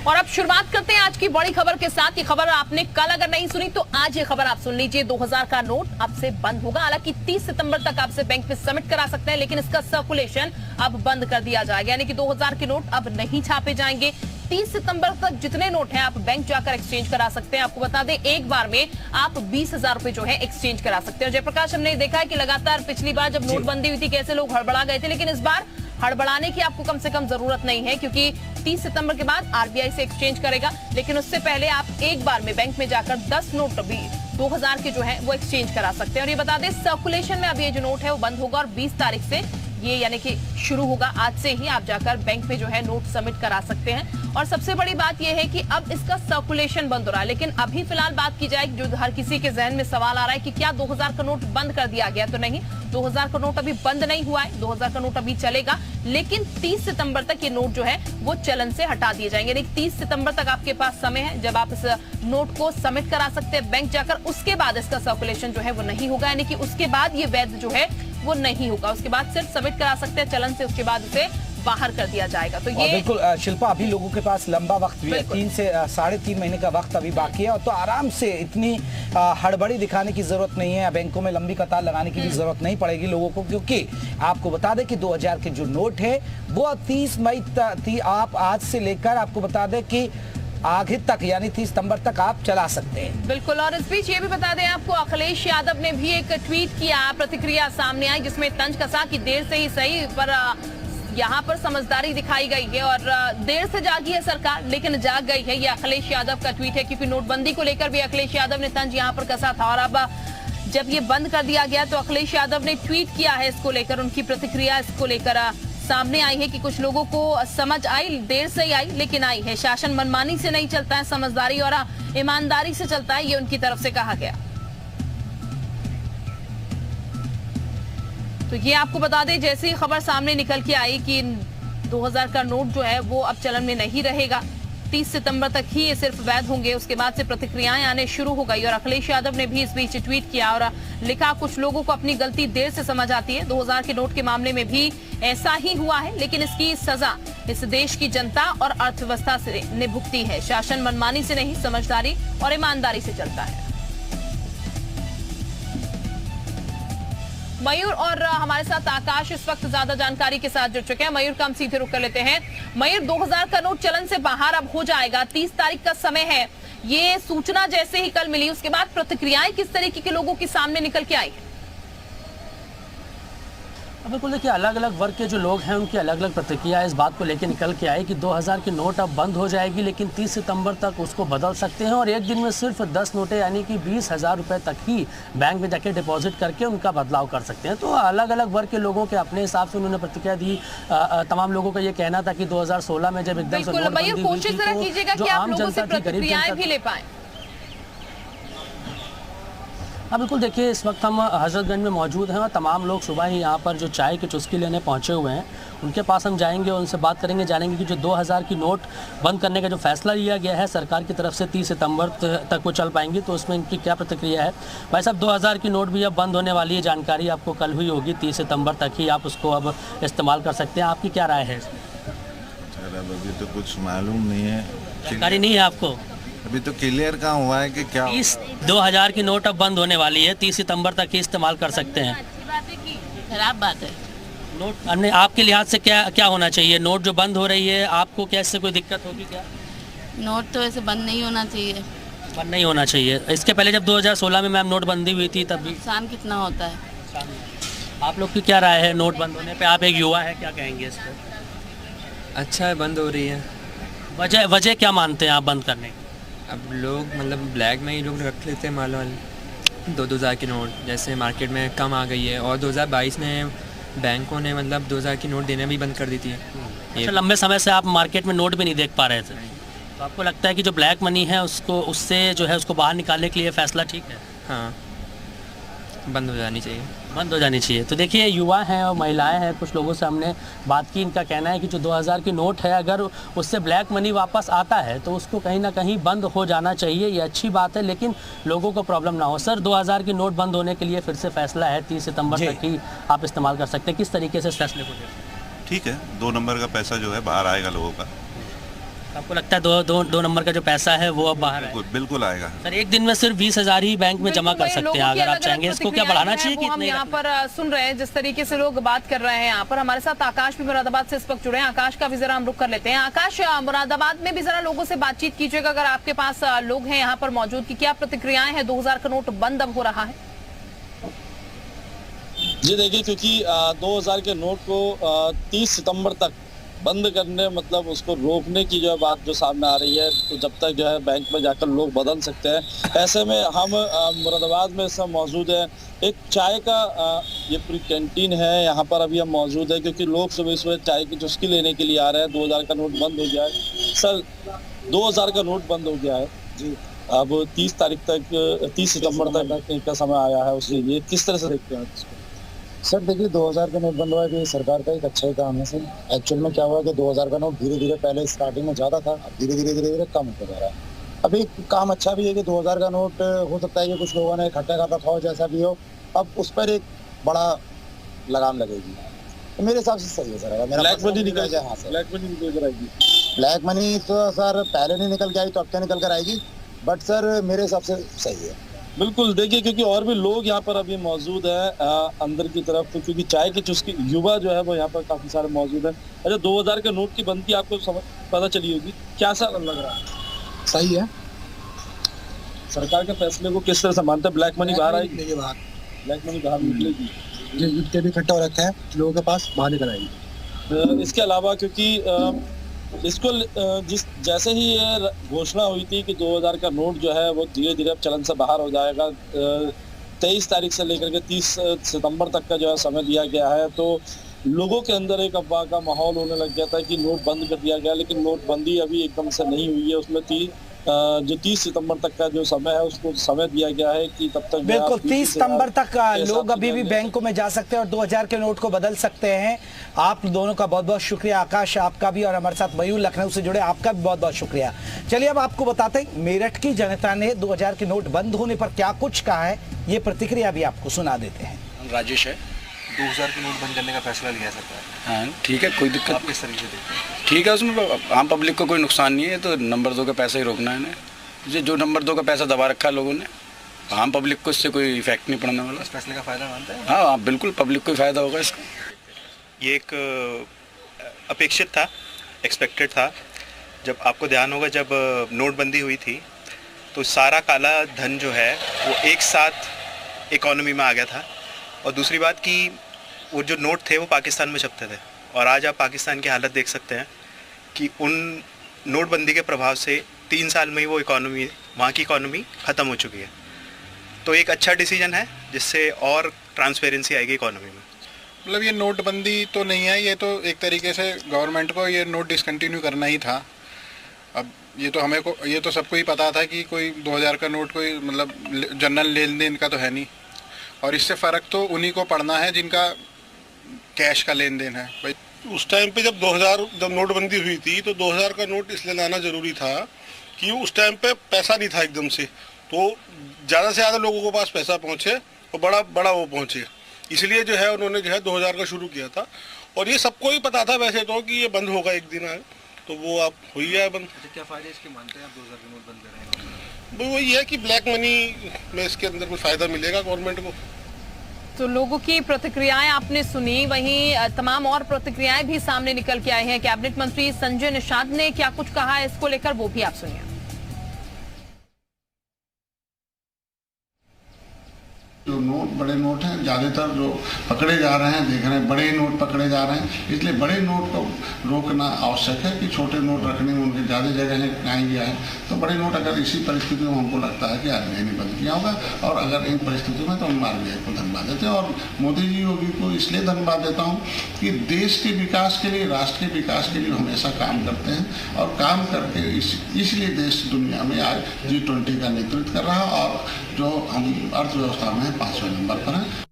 और अब शुरुआत करते हैं आज की बड़ी खबर के साथ। ये खबर आपने कल अगर नहीं सुनी तो आज ये खबर आप सुन लीजिए। 2000 का नोट अब से बंद होगा। हालांकि 30 सितंबर तक आपसे बैंक में सबमिट करा सकते हैं, लेकिन इसका सर्कुलेशन अब बंद कर दिया जाएगा। यानी कि 2000 के नोट अब नहीं छापे जाएंगे। 30 सितंबर तक जितने नोट हैं आप बैंक जाकर एक्सचेंज करा सकते हैं। आपको बता दें एक बार में आप 20,000 रुपए जो है एक्सचेंज करा सकते हैं। जयप्रकाश, हमने देखा है कि लगातार पिछली बार जब नोटबंदी हुई थी कैसे लोग हड़बड़ा गए थे, लेकिन इस बार हड़बड़ाने की आपको कम से कम जरूरत नहीं है, क्योंकि 30 सितंबर के बाद आरबीआई से एक्सचेंज करेगा। लेकिन उससे पहले आप एक बार में बैंक में जाकर 10 नोट भी 2000 के जो है वो एक्सचेंज करा सकते हैं। और ये बता दें सर्कुलेशन में अब ये जो नोट है वो बंद होगा और 20 तारीख से ये यानी कि शुरू होगा। आज से ही आप जाकर बैंक में जो है नोट सबमिट करा सकते हैं। और सबसे बड़ी बात यह है कि अब इसका सर्कुलेशन बंद हो रहा है। लेकिन अभी फिलहाल बात की जाए, जो हर किसी के जहन में सवाल आ रहा है कि क्या 2000 का नोट बंद कर दिया गया, तो नहीं, 2000 का नोट अभी बंद नहीं हुआ है। 2000 का नोट अभी चलेगा, लेकिन 30 सितंबर तक ये नोट जो है वो चलन से हटा दिए जाएंगे। यानी 30 सितंबर तक आपके पास समय है जब आप इस नोट को सबमिट करा सकते हैं बैंक जाकर। उसके बाद इसका सर्कुलेशन जो है वो नहीं होगा, यानी कि उसके बाद ये वैध जो है वो नहीं होगा। उसके बाद सिर्फ सबमिट करा सकते हैं चलन से, उसके बाद इसे बाहर कर दिया जाएगा। तो ये बिल्कुल शिल्पा, अभी लोगों के पास लंबा वक्त भी है, 3 से 3.5 महीने का वक्त अभी बाकी है। और तो आराम से इतनी हड़बड़ी दिखाने की जरूरत नहीं है, बैंकों में लंबी कतार लगाने की भी जरूरत नहीं पड़ेगी लोगों को, क्योंकि आपको बता दें कि 2000 के जो नोट है वो 30 मई आप आज से लेकर आपको बता दें कि आगे तक यानी 30 सितंबर तक आप चला सकते हैं। बिल्कुल। और इस बीच ये भी बता दें आपको, अखिलेश यादव ने भी एक ट्वीट किया, प्रतिक्रिया सामने आई, जिसमें तंज कसा कि देर से ही सही पर यहाँ पर समझदारी दिखाई गई है। और देर से जागी है सरकार, लेकिन जाग गई है। ये अखिलेश यादव का ट्वीट है, क्योंकि नोटबंदी को लेकर भी अखिलेश यादव ने तंज यहाँ पर कसा था। और अब जब ये बंद कर दिया गया तो अखिलेश यादव ने ट्वीट किया है इसको लेकर, उनकी प्रतिक्रिया इसको लेकर सामने आई है कि कुछ लोगों को समझ आई, देर से ही आई लेकिन आई है। शासन मनमानी से नहीं चलता है, समझदारी और ईमानदारी से चलता है, ये उनकी तरफ से कहा गया। तो ये आपको बता दें, जैसे ही खबर सामने निकल के आई कि 2000 का नोट जो है वो अब चलन में नहीं रहेगा, 30 सितंबर तक ही ये सिर्फ वैध होंगे, उसके बाद से प्रतिक्रियाएं आने शुरू हो गई। और अखिलेश यादव ने भी इस बीच ट्वीट किया और लिखा, कुछ लोगों को अपनी गलती देर से समझ आती है। 2000 के नोट के मामले में भी ऐसा ही हुआ है, लेकिन इसकी सजा इस देश की जनता और अर्थव्यवस्था से ने भुगती है। शासन मनमानी से नहीं, समझदारी और ईमानदारी से चलता है। मयूर और हमारे साथ आकाश इस वक्त ज्यादा जानकारी के साथ जुड़ चुके हैं। मयूर का हम सीधे रुक कर लेते हैं। मयूर, 2000 का नोट चलन से बाहर अब हो जाएगा, 30 तारीख का समय है। ये सूचना जैसे ही कल मिली, उसके बाद प्रतिक्रियाएं किस तरीके के लोगों के सामने निकल के आई है? बिल्कुल, देखिए अलग अलग वर्ग के जो लोग हैं उनकी अलग अलग प्रतिक्रिया इस बात को लेकर निकल के आई कि 2000 की नोट अब बंद हो जाएगी, लेकिन 30 सितंबर तक उसको बदल सकते हैं और एक दिन में सिर्फ 10 नोटें यानी कि 20,000 रुपये तक ही बैंक में जाके डिपॉजिट करके उनका बदलाव कर सकते हैं। तो अलग अलग वर्ग के लोगों के अपने हिसाब से उन्होंने प्रतिक्रिया दी। तमाम लोगों का ये कहना था कि 2016 में जब एकदम से नोटबंदी हुई थी तो जो आम जनता थी, गरीब जनता। हाँ बिल्कुल, देखिए इस वक्त हम हजरतगंज में मौजूद हैं और तमाम लोग सुबह ही यहाँ पर जो चाय की चुस्की लेने पहुँचे हुए हैं, उनके पास हम जाएंगे, उनसे बात करेंगे, जानेंगे कि जो 2000 की नोट बंद करने का जो फैसला लिया गया है सरकार की तरफ से 30 सितंबर तक वो चल पाएंगी, तो उसमें इनकी क्या प्रतिक्रिया है। भाई साहब, 2000 की नोट भी अब बंद होने वाली है, जानकारी आपको कल हुई होगी, 30 सितंबर तक ही आप उसको अब इस्तेमाल कर सकते हैं। आपकी क्या राय है? अभी तो कुछ मालूम नहीं है, जानकारी नहीं है आपको? अभी तो क्लियर कहाँ हुआ है कि क्या 2000 की नोट अब बंद होने वाली है, 30 सितंबर तक ही इस्तेमाल कर सकते हैं। खराब बात है। नोट अन्य आपके लिहाज से क्या होना चाहिए? नोट जो बंद हो रही है, आपको क्या इससे कोई दिक्कत होगी क्या? नोट तो ऐसे बंद नहीं होना चाहिए। बंद नहीं होना चाहिए। इसके पहले जब 2016 में मैम नोटबंदी हुई थी तब भी नुकसान कितना होता है। आप लोग की क्या राय है नोट बंद होने पे? आप एक युवा है, क्या कहेंगे इस पर? अच्छा है, बंद हो रही है। वजह क्या मानते हैं आप बंद करने की? अब लोग मतलब ब्लैक में ही लोग रख लेते हैं माल वाल। 2000 की नोट जैसे मार्केट में कम आ गई है और 2022 में बैंकों ने मतलब 2000 की नोट देना भी बंद कर दी थी। अच्छा, लंबे समय से आप मार्केट में नोट भी नहीं देख पा रहे थे, तो आपको लगता है कि जो ब्लैक मनी है उससे जो है उसको बाहर निकालने के लिए फैसला ठीक है? हाँ, बंद हो जानी चाहिए। बंद हो जानी चाहिए। तो देखिए युवा हैं और महिलाएं हैं, कुछ लोगों से हमने बात की, इनका कहना है कि जो 2000 की नोट है अगर उससे ब्लैक मनी वापस आता है तो उसको कहीं ना कहीं बंद हो जाना चाहिए। ये अच्छी बात है, लेकिन लोगों को प्रॉब्लम ना हो। सर, 2000 की नोट बंद होने के लिए फिर से फैसला है, 30 सितंबर तक ही आप इस्तेमाल कर सकते हैं। किस तरीके से इस फैसले को देखते हैं? ठीक है, 2 नंबर का पैसा जो है बाहर आएगा लोगों का। आपको लगता है दो नंबर का जो पैसा है वो अब बाहर है? बिल्कुल आएगा। सर एक दिन में सिर्फ 20,000 ही बैंक में जमा कर सकते हैं, अगर आप चाहेंगे इसको क्या बढ़ाना चाहिए कि हम यहाँ पर सुन रहे हैं जिस तरीके से लोग बात कर रहे हैं। यहाँ पर हमारे साथ आकाश भी मुरादाबाद से इस वक्त जुड़े हैं। आकाश का भी जरा हम रुख कर लेते हैं। आकाश, मुरादाबाद में भी जरा लोगों से बातचीत कीजिएगा अगर आपके पास लोग हैं यहाँ पर मौजूद, की क्या प्रतिक्रियाएं हैं? 2000 का नोट बंद अब हो रहा है। जी देखिए, क्योंकि 2000 के नोट को 30 सितंबर तक बंद करने, मतलब उसको रोकने की जो बात जो सामने आ रही है, तो जब तक जो है बैंक में जाकर लोग बदल सकते हैं। ऐसे में हम मुरादाबाद में सब मौजूद हैं। एक चाय का ये पूरी कैंटीन है, यहाँ पर अभी हम मौजूद है क्योंकि लोग सुबह सुबह चाय की चुस्की लेने के लिए आ रहे हैं। 2000 का नोट बंद हो गया है सर, 2000 का नोट बंद हो गया है जी। अब 30 तारीख तक, 30 सितंबर तक का समय आया है उसके लिए। किस तरह से देखते हैं इसको? सर देखिए, 2000 का नोट बंद हुआ है, सरकार का एक अच्छा ही काम है सर। एक्चुअल में क्या हुआ कि 2000 का नोट धीरे धीरे, पहले स्टार्टिंग में ज़्यादा था, अब धीरे धीरे कम होता जा रहा है। अभी काम अच्छा भी है कि 2000 का नोट हो सकता है कि कुछ लोगों ने इकट्ठा कर रखा हो, जैसा भी हो, अब उस पर एक बड़ा लगाम लगेगी। तो मेरे हिसाब से सही है सर। अगर मेरा ब्लैक मनी निकल जाए, हाँ सर, ब्लैक मनी निकल कर आएगी। ब्लैक मनी तो सर पहले नहीं निकल के आई, तो अब क्या निकल कर आएगी, बट सर मेरे हिसाब से सही है। बिल्कुल, देखिए क्योंकि और भी लोग यहाँ पर अभी मौजूद हैं अंदर की तरफ, तो क्योंकि चाय की चुस्की युवा जो है वो यहाँ पर काफी सारे मौजूद हैं। अच्छा, 2000 के नोट की बंदी आपको पता चली होगी, क्या सा लग रहा है? सही है। सरकार के फैसले को किस तरह से मानते हैं? ब्लैक मनी बाहर आएगी? ब्लैक मनी बाहर निकलेगी, जितने भी इकट्ठा हो रखा है लोगों के पास, बाहर निकल आएगी। इसके अलावा क्योंकि इसको जैसे ही ये घोषणा हुई थी कि 2000 का नोट जो है वो धीरे धीरे अब चलन से बाहर हो जाएगा, 23 तारीख से लेकर के 30 सितंबर तक का जो है समय दिया गया है, तो लोगों के अंदर एक अफवाह का माहौल होने लग गया था कि नोट बंद कर दिया गया। लेकिन नोटबंदी अभी एकदम से नहीं हुई है। उसमें जो 30 सितंबर तक का जो समय है उसको समय दिया गया है कि तब तक बिल्कुल 30 सितंबर तक लोग अभी भी बैंकों में जा सकते हैं और 2000 के नोट को बदल सकते हैं। आप दोनों का बहुत बहुत शुक्रिया, आकाश आपका भी, और हमारे साथ मयूर लखनऊ से जुड़े आपका भी बहुत बहुत शुक्रिया। चलिए अब आपको बताते हैं मेरठ की जनता ने 2000 के नोट बंद होने पर क्या कुछ कहा है, ये प्रतिक्रिया भी आपको सुना देते हैं। राजेश है। 2000 के नोट बंद करने का फैसला लिया है सरकार। हाँ ठीक है, कोई दिक्कत आप किस तरीके से देखते हैं? ठीक है, उसमें आम पब्लिक को कोई नुकसान नहीं है, तो नंबर 2 का पैसा ही रोकना है इन्हें। जो नंबर 2 का पैसा दबा रखा है लोगों ने, आम पब्लिक को इससे कोई इफेक्ट नहीं पड़ने वाला। इस फैसले का फायदा मानते हैं? हाँ बिल्कुल, पब्लिक को ही फायदा होगा इसका। ये एक अपेक्षित था, एक्सपेक्टेड था। जब आपको ध्यान होगा, जब नोटबंदी हुई थी तो सारा काला धन जो है वो एक साथ इकोनॉमी में आ गया था। और दूसरी बात कि वो जो नोट थे वो पाकिस्तान में छपते थे, और आज आप पाकिस्तान की हालत देख सकते हैं कि उन नोटबंदी के प्रभाव से 3 साल में ही वो इकोनॉमी, वहाँ की इकोनॉमी ख़त्म हो चुकी है। तो एक अच्छा डिसीजन है जिससे और ट्रांसपेरेंसी आएगी इकोनॉमी में। मतलब ये नोटबंदी तो नहीं है, ये तो एक तरीके से गवर्नमेंट को ये नोट डिसकंटिन्यू करना ही था। अब ये तो सबको ही पता था कि कोई 2000 का नोट कोई मतलब जनरल लेन देन का तो है नहीं, और इससे फ़र्क तो उन्हीं को पड़ना है जिनका कैश का लेन देन है। भाई उस टाइम पे जब नोटबंदी हुई थी तो 2000 का नोट इसलिए लाना ज़रूरी था कि उस टाइम पे पैसा नहीं था एकदम से, तो ज़्यादा से ज़्यादा लोगों के पास पैसा पहुँचे और बड़ा वो पहुँचे, इसलिए जो है उन्होंने जो है 2000 का शुरू किया था। और ये सबको ही पता था वैसे तो कि ये बंद होगा एक दिन, तो वो आप हो ही है बंद। क्या फ़ायदे इसके मानते हैं आप 2000 के नोट बंद कर रहे हैं? वही है कि ब्लैक मनी में इसके अंदर कुछ फ़ायदा मिलेगा गवर्नमेंट को। तो लोगों की प्रतिक्रियाएं आपने सुनी, वहीं तमाम और प्रतिक्रियाएं भी सामने निकल के आई हैं। कैबिनेट मंत्री संजय निषाद ने क्या कुछ कहा है इसको लेकर, वो भी आप सुनिए। जो नोट बड़े नोट हैं ज़्यादातर जो पकड़े जा रहे हैं, देख रहे हैं बड़े नोट पकड़े जा रहे हैं, इसलिए बड़े नोट को रोकना आवश्यक है कि छोटे नोट रखने में उनकी ज़्यादा जगह है आएंगे आए। तो बड़े नोट अगर इसी परिस्थितियों में हमको लगता है कि आरबीआई ने बंद किया होगा, और अगर इन परिस्थितियों में तो हम आरबीआई को धन्यवाद देते हैं। और मोदी जी योगी को इसलिए धन्यवाद देता हूँ कि देश के विकास के लिए, राष्ट्र के विकास के लिए हमेशा काम करते हैं, और काम करके इसलिए देश दुनिया में आज G20 का नेतृत्व कर रहा है, और जो हम अर्थव्यवस्था में 5वें नंबर पर हैं।